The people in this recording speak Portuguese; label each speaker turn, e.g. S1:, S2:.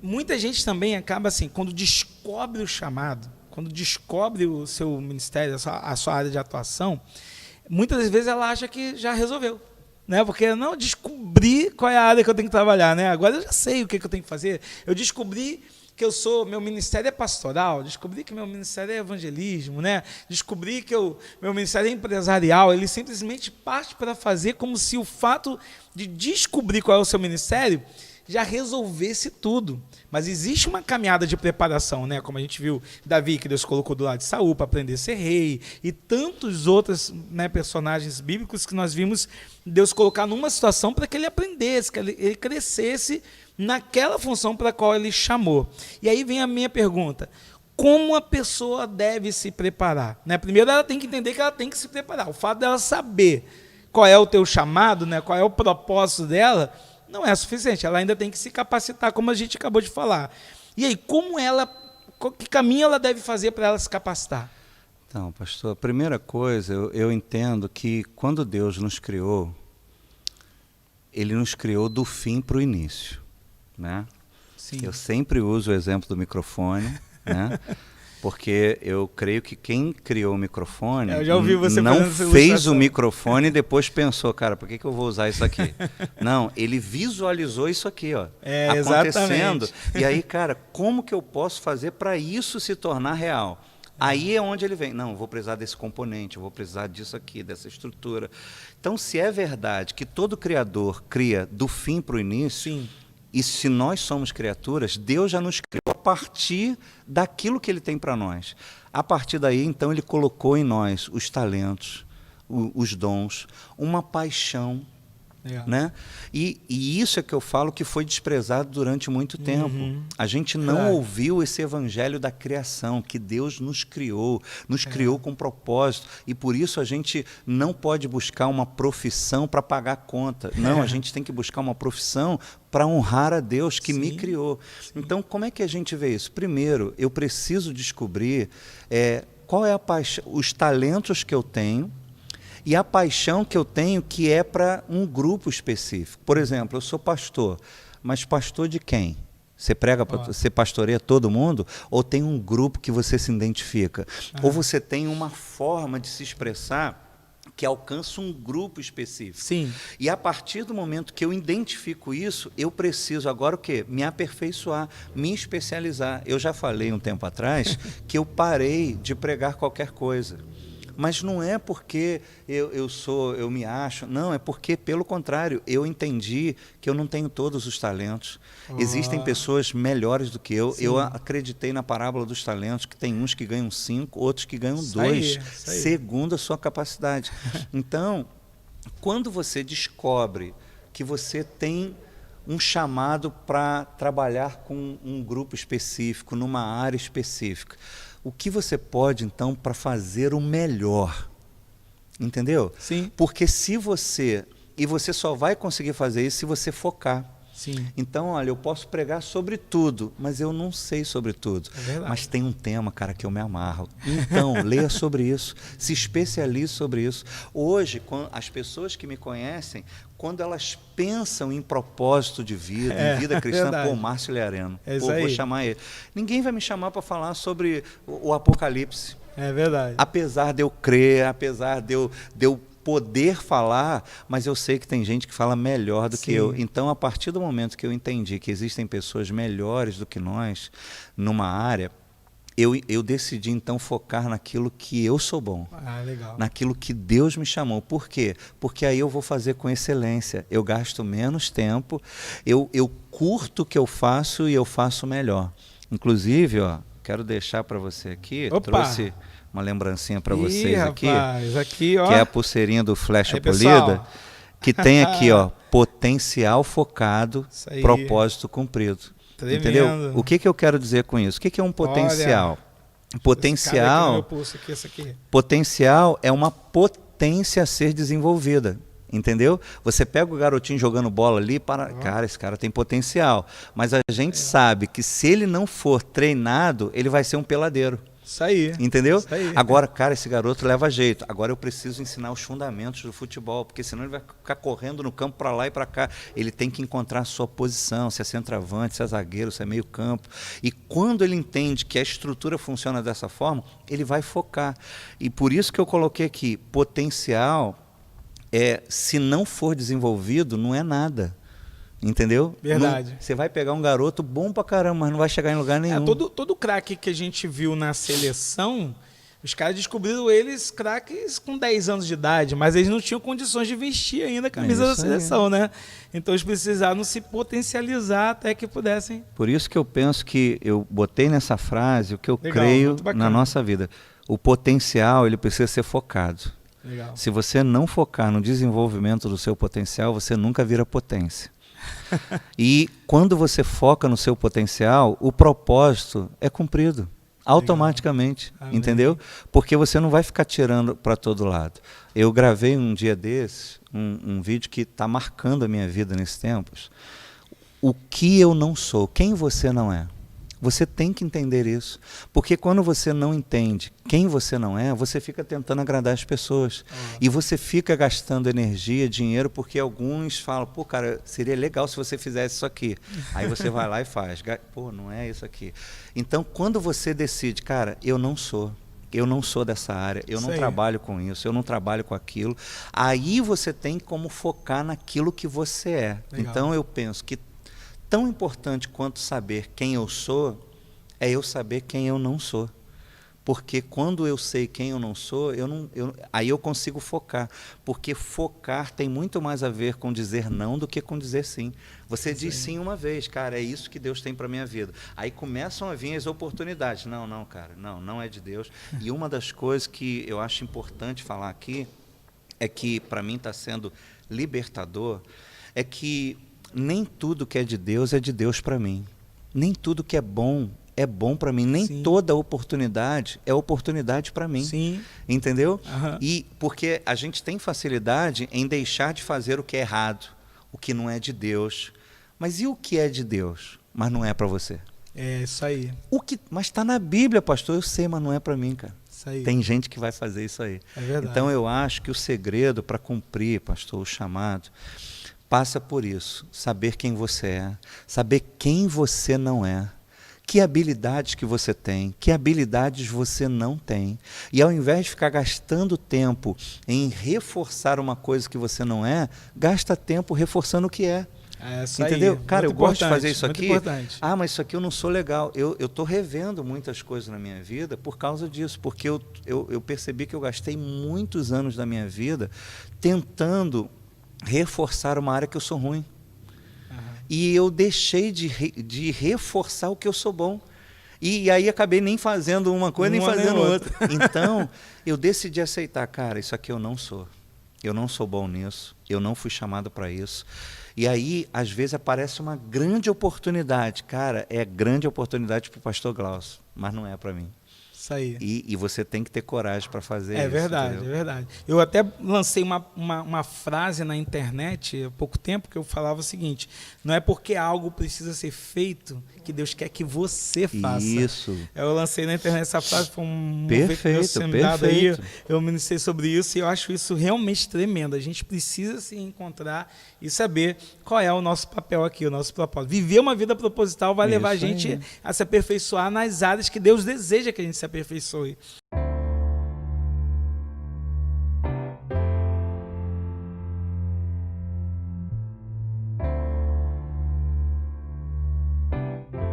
S1: muita gente também acaba assim, quando descobre o chamado, quando descobre o seu ministério, a sua área de atuação, muitas das vezes ela acha que já resolveu. Né? Porque não descobri qual é a área que eu tenho que trabalhar. Né? Agora eu já sei o que eu tenho que fazer. Eu descobri que meu ministério é pastoral, descobri que meu ministério é evangelismo, né? Descobri que meu ministério é empresarial. Ele simplesmente parte para fazer como se o fato de descobrir qual é o seu ministério já resolvesse tudo. Mas existe uma caminhada de preparação, né? Como a gente viu Davi, que Deus colocou do lado de Saul para aprender a ser rei, e tantos outros, né, personagens bíblicos que nós vimos Deus colocar numa situação para que ele aprendesse, que ele crescesse naquela função para a qual ele chamou. E aí vem a minha pergunta: como a pessoa deve se preparar? Né? Primeiro ela tem que entender que ela tem que se preparar. O fato dela saber qual é o teu chamado, né, qual é o propósito dela, não é suficiente. Ela ainda tem que se capacitar, como a gente acabou de falar. E aí, que caminho ela deve fazer para ela se capacitar?
S2: Então, pastor, a primeira coisa, eu entendo que quando Deus nos criou, Ele nos criou do fim para o início. Né?
S1: Sim.
S2: Eu sempre uso o exemplo do microfone, né? Porque eu creio que quem criou o microfone não fez o microfone e depois pensou, cara, por que eu vou usar isso aqui? Não, ele visualizou isso aqui, ó, acontecendo.
S1: Exatamente.
S2: E aí, cara, como que eu posso fazer para isso se tornar real? Aí é onde ele vem. Não, vou precisar desse componente, vou precisar disso aqui, dessa estrutura. Então, se é verdade que todo criador cria do fim para o início, sim. E se nós somos criaturas, Deus já nos criou a partir daquilo que Ele tem para nós. A partir daí, então, Ele colocou em nós os talentos, os dons, uma paixão. Né? E isso é que eu falo que foi desprezado durante muito tempo. A gente não ouviu esse evangelho da criação, que Deus nos criou com propósito, e por isso a gente não pode buscar uma profissão para pagar a conta. Não, a gente tem que buscar uma profissão para honrar a Deus que me criou. Então, como é que a gente vê isso? Primeiro, eu preciso descobrir qual é a paixão, os talentos que eu tenho, e a paixão que eu tenho que é para um grupo específico. Por exemplo, eu sou pastor, mas pastor de quem? Você pastoreia todo mundo? Ou tem um grupo que você se identifica? Ou você tem uma forma de se expressar que alcança um grupo específico?
S1: Sim.
S2: E a partir do momento que eu identifico isso, eu preciso agora o quê? Me aperfeiçoar, me especializar. Eu já falei um tempo atrás que eu parei de pregar qualquer coisa. Mas não é porque eu me acho, não, é porque, pelo contrário, eu entendi que eu não tenho todos os talentos. Existem pessoas melhores do que eu. Sim. Eu acreditei na parábola dos talentos, que tem uns que ganham 5, outros que ganham 2, segundo a sua capacidade. Então, quando você descobre que você tem um chamado para trabalhar com um grupo específico, numa área específica, o que você pode, então, para fazer o melhor? Entendeu?
S1: Sim.
S2: Porque você só vai conseguir fazer isso se você focar.
S1: Sim.
S2: Então, olha, eu posso pregar sobre tudo, mas eu não sei sobre tudo. Mas tem um tema, cara, que eu me amarro. Então, leia sobre isso, se especialize sobre isso. Hoje, as pessoas que me conhecem, quando elas pensam em propósito de vida, em vida cristã, Márcio Leareno, vou chamar ele. Ninguém vai me chamar para falar sobre o Apocalipse.
S1: É verdade.
S2: Apesar de eu crer, apesar de eu poder falar, mas eu sei que tem gente que fala melhor do que eu. Então, a partir do momento que eu entendi que existem pessoas melhores do que nós numa área, eu decidi, então, focar naquilo que eu sou bom.
S1: Legal.
S2: Naquilo que Deus me chamou. Por quê? Porque aí eu vou fazer com excelência. Eu gasto menos tempo, eu curto o que eu faço e eu faço melhor. Inclusive, quero deixar para você aqui, trouxe uma lembrancinha para vocês aqui,
S1: aqui, ó,
S2: que é a pulseirinha do Flecha Polida, que tem aqui, potencial focado, propósito cumprido.
S1: Tremendo.
S2: Entendeu? O que eu quero dizer com isso? O que é um potencial? Potencial é uma potência a ser desenvolvida. Entendeu? Você pega o garotinho jogando bola ali, cara, esse cara tem potencial. Mas a gente sabe que se ele não for treinado, ele vai ser um peladeiro.
S1: Isso aí.
S2: Entendeu?
S1: Isso aí.
S2: Agora, cara, esse garoto leva jeito. Agora eu preciso ensinar os fundamentos do futebol, porque senão ele vai ficar correndo no campo para lá e para cá. Ele tem que encontrar a sua posição, se é centroavante, se é zagueiro, se é meio campo. E quando ele entende que a estrutura funciona dessa forma, ele vai focar. E por isso que eu coloquei aqui, potencial, se não for desenvolvido, não é nada. Entendeu?
S1: Verdade.
S2: Você vai pegar um garoto bom pra caramba, mas não vai chegar em lugar nenhum.
S1: Todo craque que a gente viu na seleção, os caras descobriram eles craques com 10 anos de idade, mas eles não tinham condições de vestir ainda a camisa da seleção, né? Então eles precisaram se potencializar até que pudessem.
S2: Por isso que eu penso que eu botei nessa frase o que eu creio na nossa vida. O potencial, ele precisa ser focado.
S1: Legal.
S2: Se você não focar no desenvolvimento do seu potencial, você nunca vira potência. E quando você foca no seu potencial, o propósito é cumprido automaticamente, entendeu? Porque você não vai ficar tirando para todo lado. Eu gravei um dia desses um vídeo que está marcando a minha vida nesses tempos. O que eu não sou, quem você não é. Você tem que entender isso. Porque quando você não entende quem você não é, você fica tentando agradar as pessoas. E você fica gastando energia, dinheiro, porque alguns falam, pô, cara, seria legal se você fizesse isso aqui. Aí você vai lá e faz. Pô, não é isso aqui. Então, quando você decide, cara, eu não sou dessa área, eu não trabalho com isso, eu não trabalho com aquilo, aí você tem como focar naquilo que você é. Legal. Então, eu penso que tão importante quanto saber quem eu sou, é eu saber quem eu não sou. Porque quando eu sei quem eu não sou, aí eu consigo focar. Porque focar tem muito mais a ver com dizer não do que com dizer sim. Você diz sim uma vez, cara, é isso que Deus tem para a minha vida. Aí começam a vir as oportunidades. Não, cara, não é de Deus. E uma das coisas que eu acho importante falar aqui, é que para mim está sendo libertador, é que nem tudo que é de Deus para mim. Nem tudo que é bom para mim. Nem toda oportunidade é oportunidade para mim.
S1: Sim.
S2: Entendeu? E porque a gente tem facilidade em deixar de fazer o que é errado, o que não é de Deus. Mas e o que é de Deus, mas não é para você?
S1: É isso aí.
S2: Mas está na Bíblia, pastor. Eu sei, mas não é para mim, cara.
S1: Isso aí.
S2: Tem gente que vai fazer isso aí.
S1: É verdade.
S2: Então eu acho que o segredo para cumprir, pastor, o chamado, passa por isso, saber quem você é, saber quem você não é, que habilidades que você tem, que habilidades você não tem. E ao invés de ficar gastando tempo em reforçar uma coisa que você não é, gasta tempo reforçando o que é. Entendeu?
S1: Aí.
S2: Cara,
S1: muito
S2: eu gosto de fazer isso aqui.
S1: Importante.
S2: Mas isso aqui eu não sou legal. Eu estou revendo muitas coisas na minha vida por causa disso, porque eu percebi que eu gastei muitos anos da minha vida tentando reforçar uma área que eu sou ruim. E eu deixei de reforçar o que eu sou bom. E aí acabei nem fazendo uma coisa, nem fazendo outra. Então, eu decidi aceitar, cara, isso aqui eu não sou. Eu não sou bom nisso. Eu não fui chamado para isso. E aí, às vezes, aparece uma grande oportunidade. Cara, é grande oportunidade para o pastor Glaucio, mas não é para mim.
S1: Isso aí.
S2: E você tem que ter coragem para fazer isso.
S1: É verdade, entendeu? É verdade. Eu até lancei uma frase na internet há pouco tempo que eu falava o seguinte: não é porque algo precisa ser feito que Deus quer que você faça.
S2: Isso.
S1: Eu lancei na internet essa frase, foi um
S2: perfeito.
S1: Aí, eu ministrei sobre isso e eu acho isso realmente tremendo. A gente precisa se encontrar e saber qual é o nosso papel aqui, o nosso propósito. Viver uma vida proposital vai levar a gente a se aperfeiçoar nas áreas que Deus deseja que a gente se aperfeiçoe.